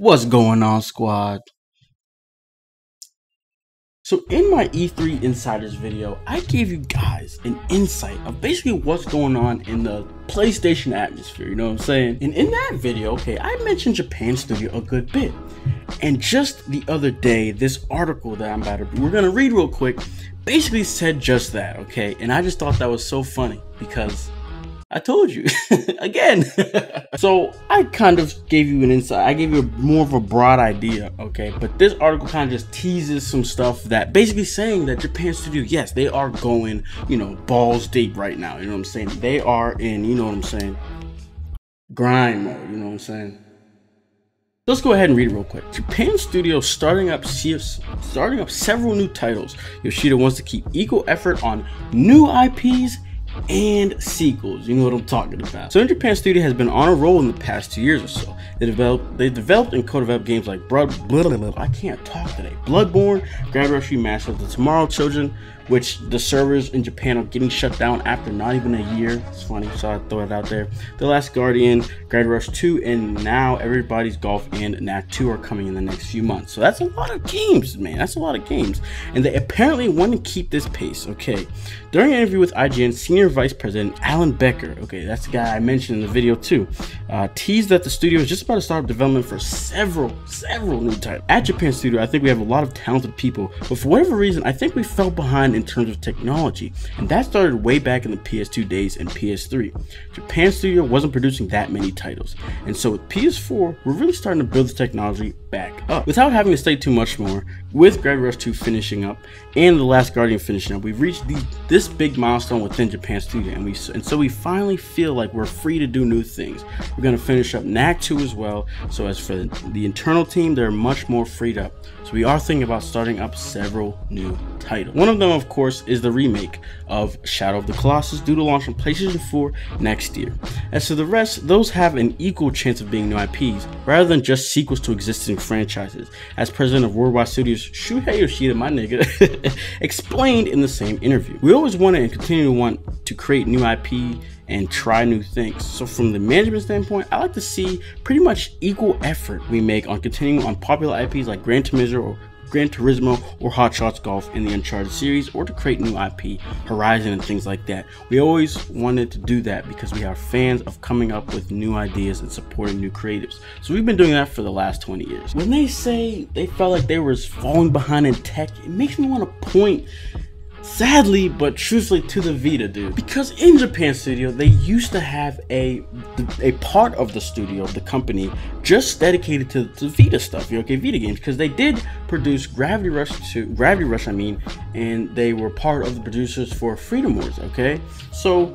What's going on, squad? So in my E3 Insiders video, I gave you guys an insight of basically what's going on in the PlayStation atmosphere, you know what I'm saying? And in that video, okay, I mentioned Japan Studio a good bit. And just the other day, this article that we're gonna read real quick, basically said just that, okay? And I just thought that was so funny because I told you again. So I kind of gave you an insight. I gave you more of a broad idea, okay? But this article kind of just teases some stuff that basically saying that Japan Studio, yes, they are going, you know, balls deep right now. You know what I'm saying? They are in, you know what I'm saying, grind mode. You know what I'm saying? Let's go ahead and read it real quick. Japan Studio starting up several new titles. Yoshida wants to keep equal effort on new IPs and sequels. You know what I'm talking about. So in Japan Studio has been on a roll in the past 2 years or so. They developed and co-developed games like Bloodborne, Gravity Rush Remastered, The Tomorrow Children, which the servers in Japan are getting shut down after not even a year. It's funny, so I throw it out there. The Last Guardian, Gravity Rush 2, and now Everybody's Golf and Knack 2 are coming in the next few months. So that's a lot of games, man. That's a lot of games. And they apparently want to keep this pace, okay? During an interview with IGN, Senior Vice President Allan Becker, okay, that's the guy I mentioned in the video too, teased that the studio is just about to start development for several new titles. At Japan Studio, I think we have a lot of talented people, but for whatever reason, I think we fell behind in terms of technology, and that started way back in the PS2 days and PS3. Japan Studio wasn't producing that many titles, and so with PS4, we're really starting to build the technology back up. Without having to say too much more, with Gravity Rush 2 finishing up and The Last Guardian finishing up, we've reached this big milestone within Japan Studio, and so we finally feel like we're free to do new things. We're going to finish up Knack 2 as well, so as for the internal team, they're much more freed up. So we are thinking about starting up several new titles. One of them, of course, is the remake of Shadow of the Colossus, due to launch on PlayStation 4 next year. As to the rest, those have an equal chance of being new IPs, rather than just sequels to existing franchises, as president of Worldwide Studios Shuhei Yoshida, my nigga, explained in the same interview. We always wanted and continue to want to create new IP and try new things. So from the management standpoint, I like to see pretty much equal effort we make on continuing on popular IPs like Gran Turismo or Hot Shots Golf in the Uncharted series, or to create new IP, Horizon and things like that. We always wanted to do that because we are fans of coming up with new ideas and supporting new creatives. So we've been doing that for the last 20 years. When they say they felt like they were falling behind in tech, it makes me want to point, sadly but truthfully, to the Vita, dude. Because in Japan Studio, they used to have a part of the studio, of the company, just dedicated to Vita stuff, okay, Vita games, because they did produce Gravity Rush, and they were part of the producers for Freedom Wars, okay? So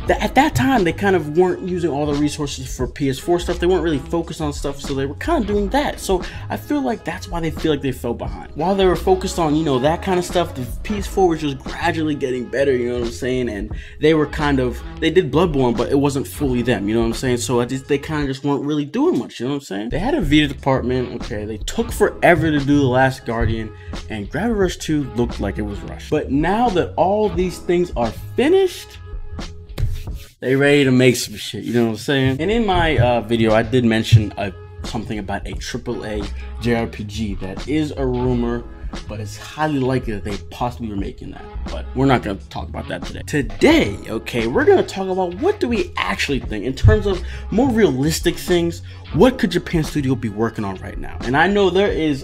at that time, they kind of weren't using all the resources for PS4 stuff. They weren't really focused on stuff, so they were kind of doing that. So I feel like that's why they feel like they fell behind. While they were focused on, you know, that kind of stuff, the PS4 was just gradually getting better, you know what I'm saying? And they were they did Bloodborne, but it wasn't fully them, you know what I'm saying? So they kind of just weren't really doing much, you know what I'm saying? They had a Vita department, okay, they took forever to do The Last Guardian, and Gravity Rush 2 looked like it was rushed. But now that all these things are finished, they ready to make some shit, you know what I'm saying? And in my video, I did mention something about a AAA JRPG that is a rumor, but it's highly likely that they possibly were making that. But we're not going to talk about that today. Today, okay, we're going to talk about what do we actually think in terms of more realistic things. What could Japan Studio be working on right now? And I know there is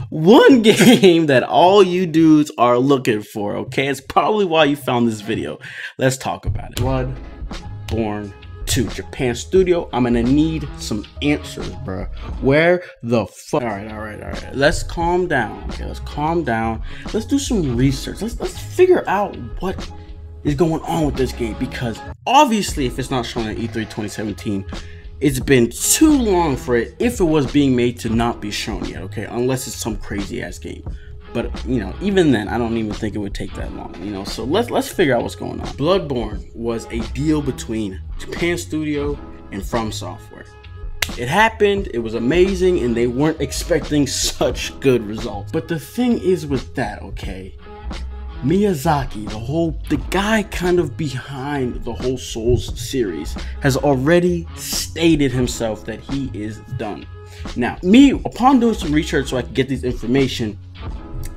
one game that all you dudes are looking for, okay? It's probably why you found this video. Let's talk about it. Bloodborne 2, Japan Studio. I'm gonna need some answers, bro. Where the fuck? All right. Let's calm down, okay? Let's calm down. Let's do some research. Let's figure out what is going on with this game, because obviously, if it's not shown at E3 2017, it's been too long for it, if it was being made, to not be shown yet, okay? Unless it's some crazy ass game. But, you know, even then, I don't even think it would take that long, you know? So let's figure out what's going on. Bloodborne was a deal between Japan Studio and From Software. It happened, it was amazing, and they weren't expecting such good results. But the thing is with that, okay? Miyazaki, the guy kind of behind the whole Souls series, has already stated himself that he is done. Now, me, upon doing some research so I could get this information,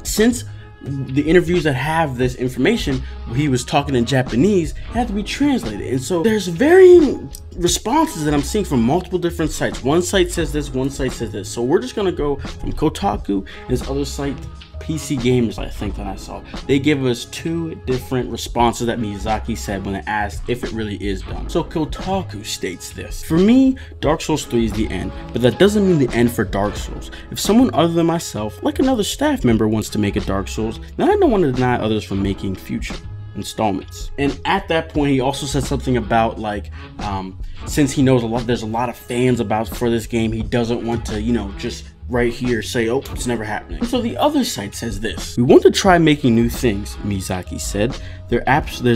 since the interviews that have this information, he was talking in Japanese, it had to be translated. And so there's varying responses that I'm seeing from multiple different sites. One site says this, one site says this. So we're just gonna go from Kotaku and this other site, PC Gamers, I think that I saw. They give us two different responses that Miyazaki said when asked if it really is done. So Kotaku states this: for me, Dark Souls 3 is the end, but that doesn't mean the end for Dark Souls. If someone other than myself, like another staff member, wants to make a Dark Souls, then I don't want to deny others from making future installments. And at that point, he also said something about like, since he knows there's a lot of fans for this game, he doesn't want to, you know, just right here say, oh, it's never happening. So the other side says this: we want to try making new things, Miyazaki said. There's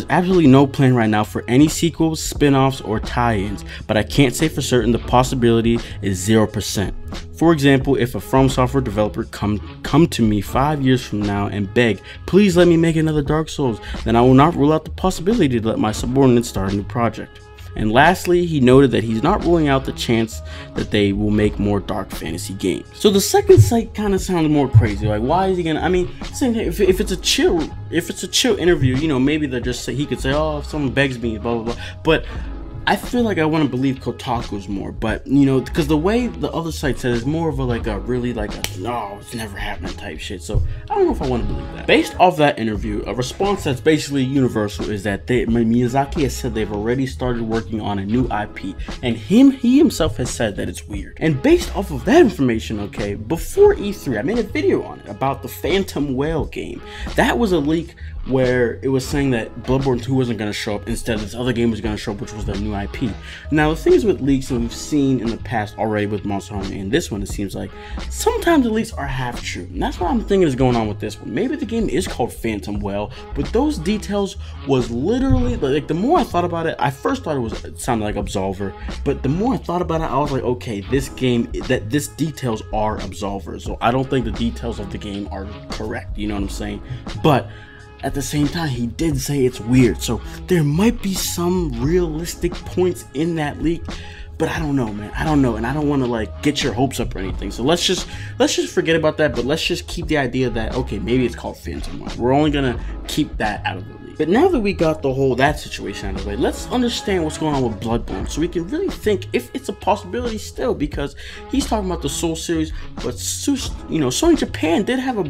absolutely no plan right now for any sequels, spin-offs, or tie-ins, but I can't say for certain the possibility is 0%. For example, if a From Software developer come to me 5 years from now and beg, please let me make another Dark Souls, then I will not rule out the possibility to let my subordinates start a new project. And lastly, he noted that he's not ruling out the chance that they will make more dark fantasy games. So the second site kind of sounded more crazy. Like, why is he gonna? I mean, if it's a chill interview, you know, maybe they're just he could say, oh, if someone begs me, blah blah blah. But I feel like I want to believe Kotaku's more, but you know, because the way the other site says, it's more of a really no, it's never happening type shit. So I don't know if I want to believe that. Based off that interview, a response that's basically universal is that Miyazaki has said they've already started working on a new IP, and he himself has said that it's weird. And based off of that information, okay, before E3, I made a video on it about the Phantom Whale game. That was a leak where it was saying that Bloodborne 2 wasn't going to show up, instead this other game was going to show up, which was their new IP. Now the thing is with leaks, and we've seen in the past already with Monster Hunter and this one, it seems like sometimes the leaks are half true, and that's what I'm thinking is going on with this one. Maybe the game is called Phantom Whale, but those details was literally, like, the more I thought about it, I first thought it sounded like Absolver, but the more I thought about it, I was like, okay, this details are Absolver, so I don't think the details of the game are correct, you know what I'm saying? But at the same time, he did say it's weird, so there might be some realistic points in that leak, but I don't know, man. I don't know, and I don't want to like get your hopes up or anything. So let's just forget about that. But let's just keep the idea that, okay, maybe it's called Phantom Whale. We're only gonna keep that out of the leak. But now that we got that situation out of the way, let's understand what's going on with Bloodborne, so we can really think if it's a possibility still, because he's talking about the Soul series, but you know, Sony Japan did have a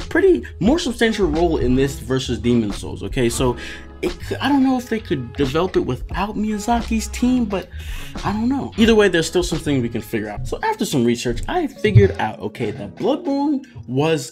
pretty more substantial role in this versus Demon Souls. Okay, so I don't know if they could develop it without Miyazaki's team, but I don't know. Either way, there's still something we can figure out. So after some research, I figured out, okay, that Bloodborne was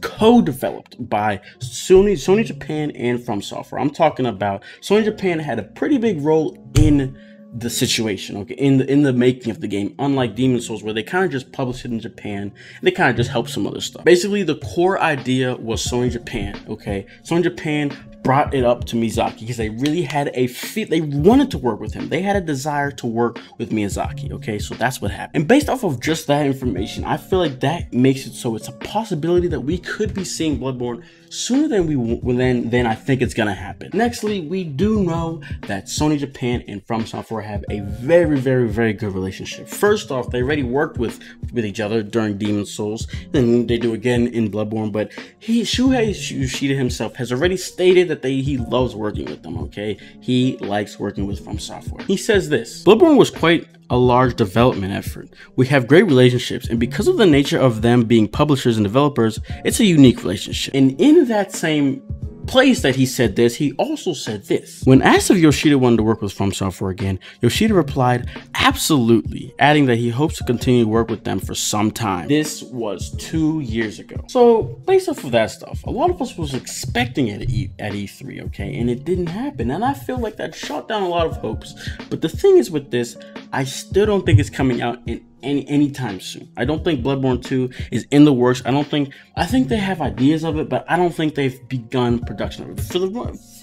co-developed by Sony Japan and From Software. I'm talking about Sony Japan had a pretty big role in the situation, okay, in the making of the game, unlike Demon Souls, where they kind of just published it in Japan and they kind of just helped some other stuff. Basically, the core idea was Sony Japan, okay? Sony Japan brought it up to Miyazaki because they really had they wanted to work with him. They had a desire to work with Miyazaki, okay? So that's what happened. And based off of just that information, I feel like that makes it so it's a possibility that we could be seeing Bloodborne sooner than I think it's gonna happen. Nextly, we do know that Sony Japan and From Software have a very, very, very good relationship. First off, they already worked with each other during Demon Souls, then they do again in Bloodborne, but Shuhei Yoshida himself has already stated that he loves working with them, okay? He likes working with From Software. He says this: Bloodborne was quite a large development effort. We have great relationships, and because of the nature of them being publishers and developers, it's a unique relationship. And in that same place that he said this, he also said this. When asked if Yoshida wanted to work with From Software again, Yoshida replied, absolutely, adding that he hopes to continue to work with them for some time. This was 2 years ago. So based off of that stuff, a lot of us was expecting it at E3, okay, and it didn't happen, and I feel like that shot down a lot of hopes. But the thing is with this, I still don't think it's coming out in anytime soon. I don't think Bloodborne 2 is in the works. I think they have ideas of it, but I don't think they've begun production of it.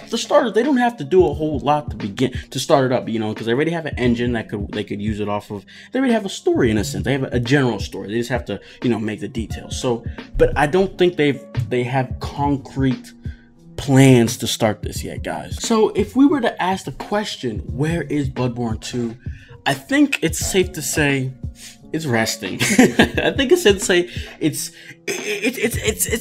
For starters, they don't have to do a whole lot to start it up, you know, because they already have an engine that they could use it off of. They already have a story in a sense. They have a general story. They just have to, you know, make the details. So, but I don't think they have concrete plans to start this yet, guys. So if we were to ask the question, where is Bloodborne 2? I think it's safe to say it's resting. I think it's insane. It's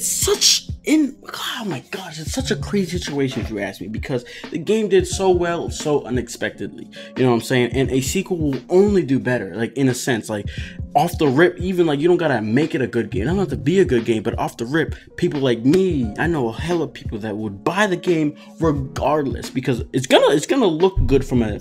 such oh my gosh, it's such a crazy situation if you ask me, because the game did so well so unexpectedly. You know what I'm saying? And a sequel will only do better, like in a sense, like off the rip, even like you don't gotta make it a good game. It don't have to be a good game, but off the rip, people like me, I know a hell of people that would buy the game regardless, because it's gonna look good from a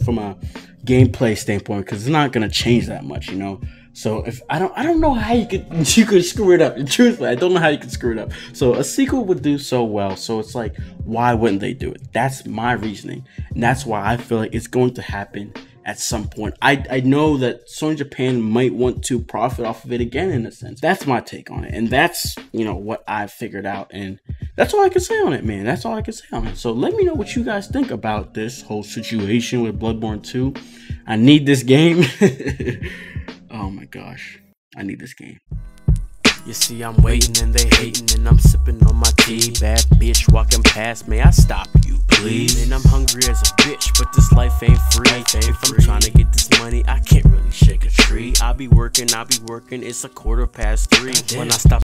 gameplay standpoint, because it's not gonna change that much, you know. So if I don't know how you could screw it up. And truthfully, I don't know how you could screw it up. So a sequel would do so well. So it's like, why wouldn't they do it? That's my reasoning, and that's why I feel like it's going to happen at some point. I know that Sony Japan might want to profit off of it again, in a sense. That's my take on it, and that's, you know, what I've figured out, and that's all I can say on it, man. That's all I can say on it. So let me know what you guys think about this whole situation with Bloodborne 2. I need this game. Oh my gosh, I need this game. You see, I'm waiting and they hating, and I'm sipping on my tea. Bad bitch walking past, may I stop you, please? And I'm hungry as a bitch, but this life ain't free. If I'm trying to get this money, I can't really shake a tree. I be working, it's a 3:15. When I stop